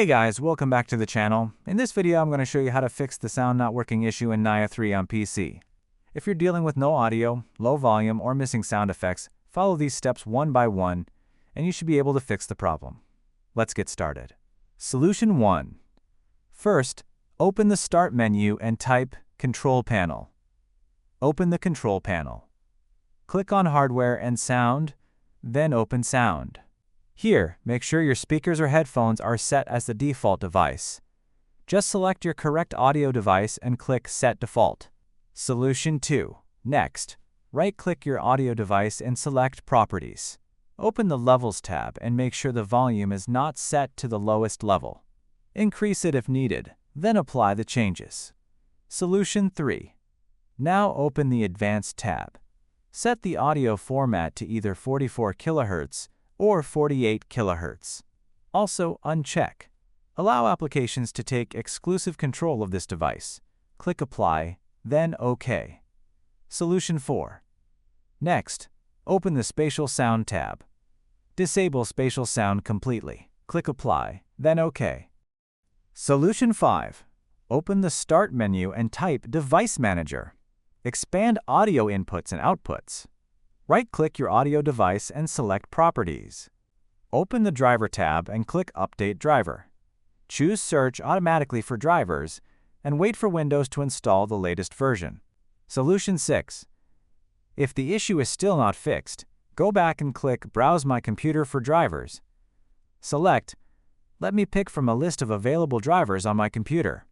Hey guys, welcome back to the channel. In this video, I'm going to show you how to fix the sound not working issue in Nioh 3 on PC. If you're dealing with no audio, low volume, or missing sound effects, follow these steps one by one, and you should be able to fix the problem. Let's get started. Solution 1. First, open the Start menu and type Control Panel. Open the Control Panel. Click on Hardware and Sound, then open Sound. Here, make sure your speakers or headphones are set as the default device. Just select your correct audio device and click Set Default. Solution 2. Next, right-click your audio device and select Properties. Open the Levels tab and make sure the volume is not set to the lowest level. Increase it if needed, then apply the changes. Solution 3. Now open the Advanced tab. Set the audio format to either 44 kHz or 48 kHz. Also, uncheck. Allow applications to take exclusive control of this device. Click Apply, then OK. Solution 4. Next, open the Spatial Sound tab. Disable spatial sound completely. Click Apply, then OK. Solution 5. Open the Start menu and type Device Manager. Expand audio inputs and outputs. Right-click your audio device and select Properties. Open the Driver tab and click Update Driver. Choose Search automatically for drivers and wait for Windows to install the latest version. Solution 6. If the issue is still not fixed, go back and click Browse My Computer for drivers. Select Let me pick from a list of available drivers on my computer.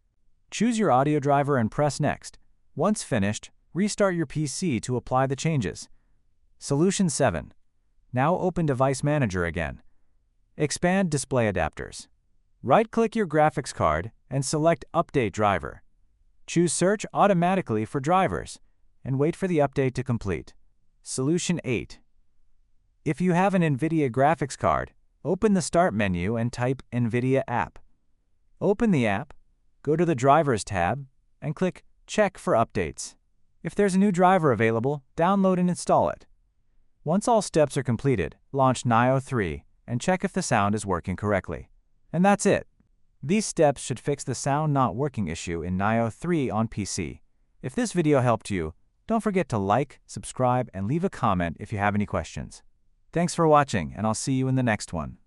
Choose your audio driver and press Next. Once finished, restart your PC to apply the changes. Solution 7. Now open Device Manager again. Expand Display Adapters. Right-click your graphics card and select Update Driver. Choose Search automatically for drivers and wait for the update to complete. Solution 8. If you have an NVIDIA graphics card, open the Start menu and type NVIDIA App. Open the app, go to the Drivers tab, and click Check for Updates. If there's a new driver available, download and install it. Once all steps are completed, launch Nioh 3 and check if the sound is working correctly. And that's it. These steps should fix the sound not working issue in Nioh 3 on PC. If this video helped you, don't forget to like, subscribe, and leave a comment if you have any questions. Thanks for watching, and I'll see you in the next one.